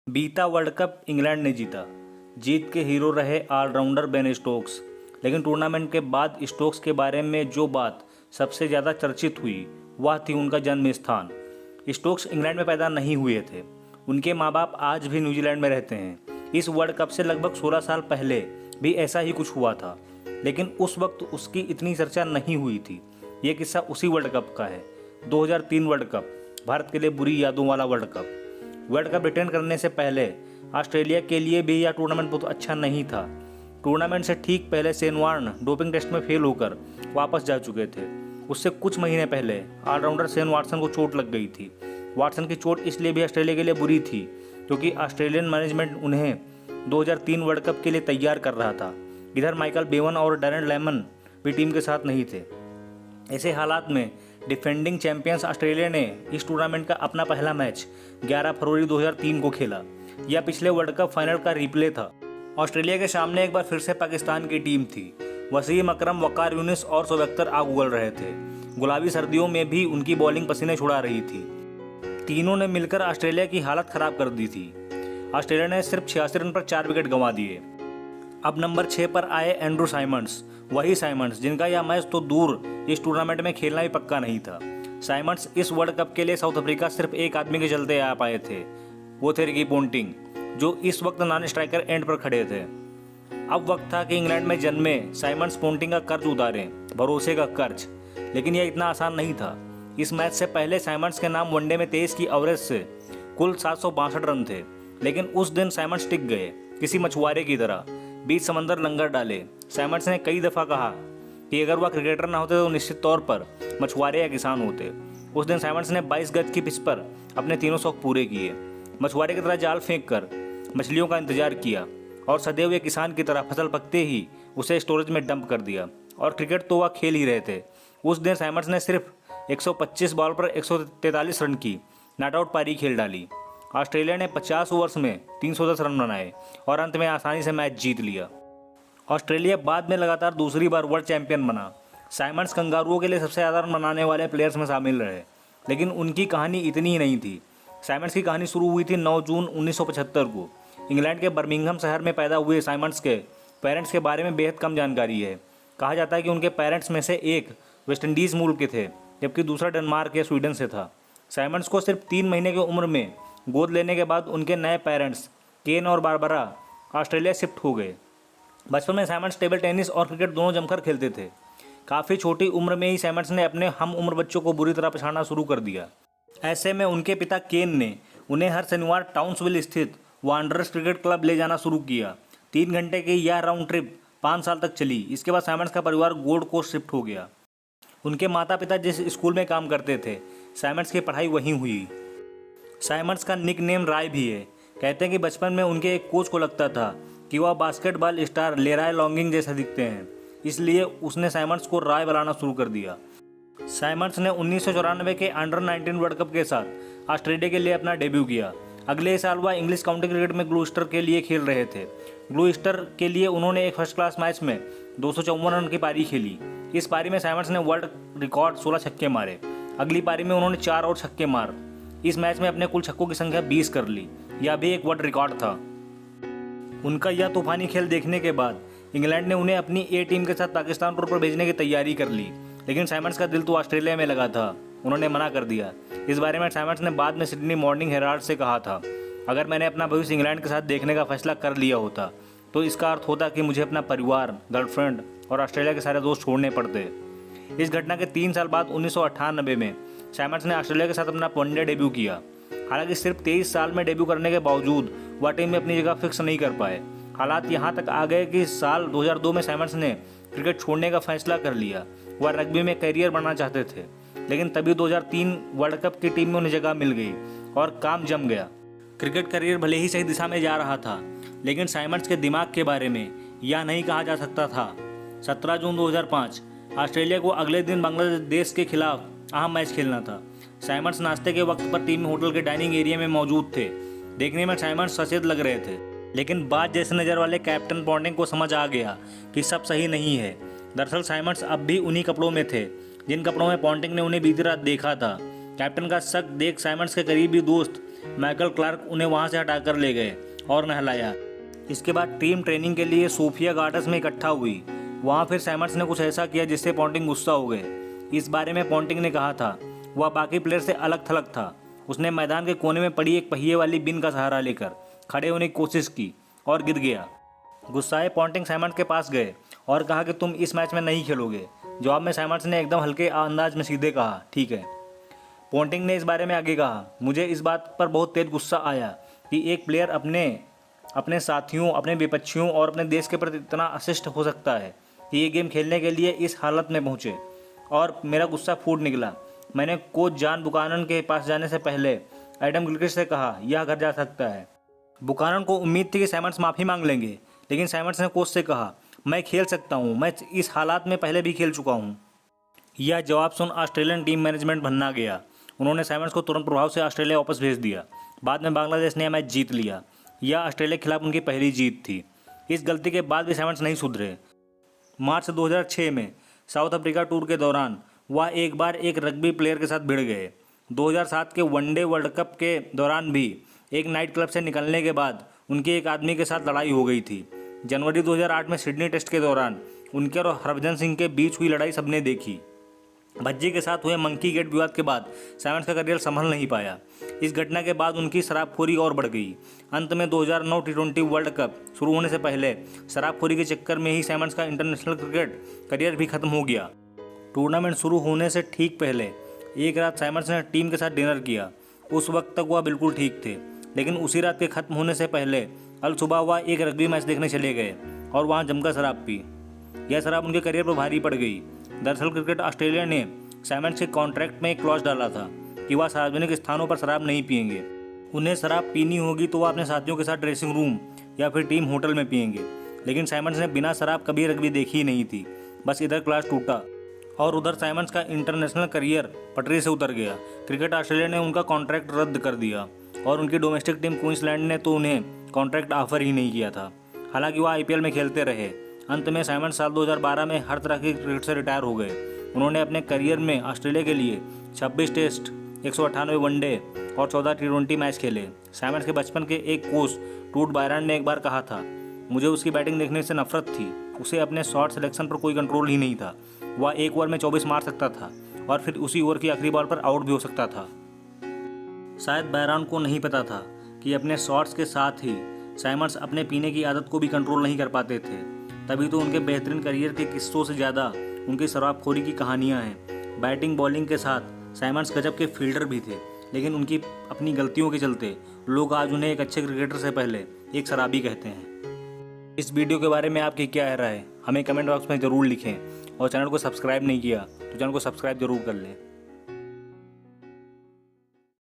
बीता world cup England ने जीता। जीत के हीरो रहे ऑलराउंडर बेन स्टोक्स। लेकिन टूर्नामेंट के बाद स्टोक्स के बारे में जो बात सबसे ज़्यादा चर्चित हुई वह थी उनका जन्म स्थान। स्टोक्स इंग्लैंड में पैदा नहीं हुए थे। उनके माँ बाप आज भी न्यूजीलैंड में रहते हैं। इस वर्ल्ड कप से लगभग 16 साल पहले भी ऐसा ही कुछ हुआ था, लेकिन उस वक्त उसकी इतनी चर्चा नहीं हुई थी। ये किस्सा उसी वर्ल्ड कप का है। 2003 वर्ल्ड कप, भारत के लिए बुरी यादों वाला world cup. World cup return करने से पहले ऑस्ट्रेलिया के लिए भी यह टूर्नामेंट बहुत अच्छा नहीं था। टूर्नामेंट से ठीक पहले शेन वॉर्न डोपिंग टेस्ट में फेल होकर वापस जा चुके थे। उससे कुछ महीने पहले ऑलराउंडर शेन वॉटसन को चोट लग गई थी। वॉटसन की चोट इसलिए भी ऑस्ट्रेलिया के लिए बुरी थी क्योंकि ऑस्ट्रेलियन मैनेजमेंट उन्हें 2003 वर्ल्ड कप के लिए तैयार कर रहा था। इधर माइकल बेवन और डैरेन लेमन भी टीम के साथ नहीं थे। ऐसे हालात में डिफेंडिंग चैंपियंस ऑस्ट्रेलिया ने इस टूर्नामेंट का अपना पहला मैच 11 फरवरी 2003 को खेला। यह पिछले वर्ल्ड कप फाइनल का रिप्ले था। ऑस्ट्रेलिया के सामने एक बार फिर से पाकिस्तान की टीम थी। वसीम अकरम, वकार यूनिस और शोएब अख्तर आग उगल रहे थे। गुलाबी सर्दियों में भी उनकी बॉलिंग पसीने छुड़ा रही थी। तीनों ने मिलकर ऑस्ट्रेलिया की हालत खराब कर दी थी। ऑस्ट्रेलिया ने सिर्फ 86 रन पर 4 विकेट गंवा दिए। अब नंबर 6 पर आए एंड्रू साइमंड्स, वही साइमंड्स जिनका यह मैच तो दूर इस टूर्नामेंट में खेलना भी पक्का नहीं था। साइमंड्स इस वर्ल्ड कप के लिए साउथ अफ्रीका सिर्फ एक आदमी के चलते आ पाए थे, वो थे रिकी पोंटिंग, जो इस वक्त नॉन स्ट्राइकर एंड पर खड़े थे। अब वक्त था कि इंग्लैंड में जन्मे साइमंड्स पोंटिंग का कर्ज उतारें, भरोसे का कर्ज। लेकिन यह इतना आसान नहीं था। इस मैच से पहले साइमंड्स के नाम वनडे में 23 की एवरेज से कुल 762 रन थे, लेकिन उस दिन साइमंड्स टिक गए किसी मछुआरे की तरह, बीच समंदर लंगर डाले। साइमंड्स ने कई दफ़ा कहा कि अगर वह क्रिकेटर ना होते तो निश्चित तौर पर मछुआरे या किसान होते। उस दिन साइमंड्स ने 22 गज की पिच पर अपने तीनों शौक पूरे किए। मछुआरे की तरह जाल फेंक कर मछलियों का इंतजार किया और सदैव एक किसान की तरह फसल पकते ही उसे स्टोरेज में डंप कर दिया। और क्रिकेट तो वह खेल ही रहे थे। उस दिन साइमंड्स ने सिर्फ 125 बॉल पर 143 रन की नॉट आउट पारी खेल डाली। ऑस्ट्रेलिया ने 50 ओवर्स में 310 रन बनाए और अंत में आसानी से मैच जीत लिया। ऑस्ट्रेलिया बाद में लगातार दूसरी बार वर्ल्ड चैंपियन बना। साइमंड्स कंगारुओं के लिए सबसे ज़्यादा रन बनाने वाले प्लेयर्स में शामिल रहे, लेकिन उनकी कहानी इतनी ही नहीं थी। साइमंड्स की कहानी शुरू हुई थी 9 जून 1975 को। इंग्लैंड के बर्मिंघम शहर में पैदा हुए साइमंड्स के पेरेंट्स के बारे में बेहद कम जानकारी है। कहा जाता है कि उनके पेरेंट्स में से एक वेस्टइंडीज़ मूल के थे, जबकि दूसरा डेनमार्क या स्वीडन से था। साइमंड्स को सिर्फ 3 महीने की उम्र में गोद लेने के बाद उनके नए पेरेंट्स केन और बारबरा ऑस्ट्रेलिया शिफ्ट हो गए। बचपन में साइमंड्स टेबल टेनिस और क्रिकेट दोनों जमकर खेलते थे। काफ़ी छोटी उम्र में ही साइमंड्स ने अपने हम उम्र बच्चों को बुरी तरह पछाड़ना शुरू कर दिया। ऐसे में उनके पिता केन ने उन्हें हर शनिवार टाउन्सविल स्थित वांडरर्स क्रिकेट क्लब ले जाना शुरू किया। 3 घंटे की यह राउंड ट्रिप 5 साल तक चली। इसके बाद साइमंड्स का परिवार गोल्ड कोस्ट शिफ्ट हो गया। उनके माता पिता जिस स्कूल में काम करते थे, साइमंड्स की पढ़ाई वहीं हुई। साइमंड्स का निक नेम राय भी है। कहते हैं कि बचपन में उनके एक कोच को लगता था कि वह बास्केटबॉल स्टार लेराय लॉन्गिंग जैसे दिखते हैं, इसलिए उसने साइमंड्स को राय बुलाना शुरू कर दिया। साइमंड्स ने 1994 के अंडर 19 वर्ल्ड कप के साथ ऑस्ट्रेलिया के लिए अपना डेब्यू किया। अगले साल वह इंग्लिश काउंटी क्रिकेट में ग्लूस्टर के लिए खेल रहे थे। ग्लूस्टर के लिए उन्होंने एक फर्स्ट क्लास मैच में 254 रन की पारी खेली। इस पारी में साइमंड्स ने वर्ल्ड रिकॉर्ड 16 छक्के मारे। अगली पारी में उन्होंने 4 और छक्के मार इस मैच में अपने कुल छक्कों की संख्या 20 कर ली। यह भी एक वर्ल्ड रिकॉर्ड था। उनका यह तूफानी खेल देखने के बाद इंग्लैंड ने उन्हें अपनी ए टीम के साथ पाकिस्तान टूर पर भेजने की तैयारी कर ली, लेकिन साइमंड्स का दिल तो ऑस्ट्रेलिया में लगा था। उन्होंने मना कर दिया। इस बारे में साइमंड्स ने बाद में सिडनी मॉर्निंग हेराल्ड से कहा था, अगर मैंने अपना भविष्य इंग्लैंड के साथ देखने का फैसला कर लिया होता तो इसका अर्थ होता कि मुझे अपना परिवार, गर्लफ्रेंड और ऑस्ट्रेलिया के सारे दोस्त छोड़ने पड़ते। इस घटना के 3 साल बाद 1998 में साइमंड्स ने ऑस्ट्रेलिया के साथ अपना वनडे डेब्यू किया। हालांकि सिर्फ 23 साल में डेब्यू करने के बावजूद वह टीम में अपनी जगह फिक्स नहीं कर पाए। हालात यहाँ तक आ गए कि साल 2002 में साइमंड्स ने क्रिकेट छोड़ने का फैसला कर लिया। वह रग्बी में करियर बनाना चाहते थे, लेकिन तभी 2003 वर्ल्ड कप की टीम में उन्हें जगह मिल गई और काम जम गया। क्रिकेट करियर भले ही सही दिशा में जा रहा था, लेकिन साइमंड्स के दिमाग के बारे में यह नहीं कहा जा सकता था। 17 जून 2005 ऑस्ट्रेलिया को अगले दिन बांग्लादेश के खिलाफ अहम मैच खेलना था। साइमंड्स नाश्ते के वक्त पर टीम होटल के डाइनिंग एरिया में मौजूद थे। देखने में साइमंड्स सचेत लग रहे थे, लेकिन बात जैसे नज़र वाले कैप्टन पोंटिंग को समझ आ गया कि सब सही नहीं है। दरअसल साइमंड्स अब भी उन्हीं कपड़ों में थे जिन कपड़ों में पोंटिंग ने उन्हें बीती रात देखा था। कैप्टन का शक देख साइमंड्स के करीबी दोस्त माइकल क्लार्क उन्हें वहां से हटाकर ले गए और नहलाया। इसके बाद टीम ट्रेनिंग के लिए सोफिया गार्डन्स में इकट्ठा हुई। वहाँ फिर सैमंड्स ने कुछ ऐसा किया जिससे पॉन्टिंग गुस्सा हो गए। इस बारे में पॉन्टिंग ने कहा था वह बाकी प्लेयर से अलग थलग था। उसने मैदान के कोने में पड़ी एक पहिए वाली बिन का सहारा लेकर खड़े होने की कोशिश की और गिर गया। गुस्साए पॉन्टिंग सैमंड्स के पास गए और कहा कि तुम इस मैच में नहीं खेलोगे। जवाब में सैमंड्स ने एकदम हल्के अंदाज में सीधे कहा ठीक है। पॉन्टिंग ने इस बारे में आगे कहा मुझे इस बात पर बहुत तेज गुस्सा आया कि एक प्लेयर अपने साथियों, अपने विपक्षियों और अपने देश के प्रति इतना अशिष्ट हो सकता है कि ये गेम खेलने के लिए इस हालत में पहुँचे, और मेरा गुस्सा फूट निकला। मैंने कोच जॉन बुकानन के पास जाने से पहले एडम गिलक्रिस्ट से कहा यह घर जा सकता है। बुकानन को उम्मीद थी कि सैमंड्स माफ़ी मांग लेंगे, लेकिन सैमंड्स ने कोच से कहा मैं खेल सकता हूँ, मैं इस हालात में पहले भी खेल चुका हूँ। यह जवाब सुन ऑस्ट्रेलियन टीम मैनेजमेंट भन्ना गया। उन्होंने सैमंड्स को तुरंत प्रभाव से ऑस्ट्रेलिया वापस भेज दिया। बाद में बांग्लादेश ने यह मैच जीत लिया। यह ऑस्ट्रेलिया के खिलाफ उनकी पहली जीत थी। इस गलती के बाद भी सैमंड्स नहीं सुधरे। मार्च 2006 में साउथ अफ्रीका टूर के दौरान वह एक बार एक रग्बी प्लेयर के साथ भिड़ गए। 2007 के वनडे वर्ल्ड कप के दौरान भी एक नाइट क्लब से निकलने के बाद उनकी एक आदमी के साथ लड़ाई हो गई थी। जनवरी 2008 में सिडनी टेस्ट के दौरान उनके और हरभजन सिंह के बीच हुई लड़ाई सबने देखी। भज्जी के साथ हुए मंकी गेट विवाद के बाद सैमंड्स का करियर संभल नहीं पाया। इस घटना के बाद उनकी शराबखोरी और बढ़ गई। अंत में 2009 T20 वर्ल्ड कप शुरू होने से पहले शराबखोरी के चक्कर में ही सैमंड्स का इंटरनेशनल क्रिकेट करियर भी खत्म हो गया। टूर्नामेंट शुरू होने से ठीक पहले एक रात सैमंड्स ने टीम के साथ डिनर किया। उस वक्त तक वह बिल्कुल ठीक थे, लेकिन उसी रात के खत्म होने से पहले कल सुबह वह एक रग्बी मैच देखने चले गए और वहाँ जमकर शराब पी। यह शराब उनके करियर पर भारी पड़ गई। दरअसल क्रिकेट ऑस्ट्रेलिया ने सैमंड्स के कॉन्ट्रैक्ट में एक क्लॉज डाला था कि वह सार्वजनिक स्थानों पर शराब नहीं पिएंगे। उन्हें शराब पीनी होगी तो वह अपने साथियों के साथ ड्रेसिंग रूम या फिर टीम होटल में पिएंगे। लेकिन सैमंड्स ने बिना शराब कभी रग्बी देखी ही नहीं थी। बस इधर क्लॉज टूटा और उधर सैमंड्स का इंटरनेशनल करियर पटरी से उतर गया। क्रिकेट ऑस्ट्रेलिया ने उनका कॉन्ट्रैक्ट रद्द कर दिया और उनकी डोमेस्टिक टीम क्वींसलैंड ने तो उन्हें कॉन्ट्रैक्ट ऑफर ही नहीं किया था। हालांकि वह IPL में खेलते रहे। अंत में सैमंड्स साल 2012 में हर तरह की क्रिकेट से रिटायर हो गए। उन्होंने अपने करियर में ऑस्ट्रेलिया के लिए 26 टेस्ट, 198 वनडे और 14 T20 मैच खेले। सैमंड्स के बचपन के एक कोच टूट बायरन ने एक बार कहा था मुझे उसकी बैटिंग देखने से नफरत थी। उसे अपने शॉट सिलेक्शन पर कोई कंट्रोल ही नहीं था। वह एक ओवर में 24 मार सकता था और फिर उसी ओवर की आखिरी बॉल पर आउट भी हो सकता था। शायद बायरन को नहीं पता था कि अपने शॉट्स के साथ ही सैमंड्स अपने पीने की आदत को भी कंट्रोल नहीं कर पाते थे। तभी तो उनके बेहतरीन करियर के किस्सों से ज़्यादा उनकी शराबखोरी की कहानियाँ हैं। बैटिंग बॉलिंग के साथ सैमंड्स गजब के फील्डर भी थे, लेकिन उनकी अपनी गलतियों के चलते लोग आज उन्हें एक अच्छे क्रिकेटर से पहले एक शराबी कहते हैं। इस वीडियो के बारे में आपकी क्या राय है हमें कमेंट बॉक्स में ज़रूर लिखें, और चैनल को सब्सक्राइब नहीं किया तो चैनल को सब्सक्राइब जरूर कर लें।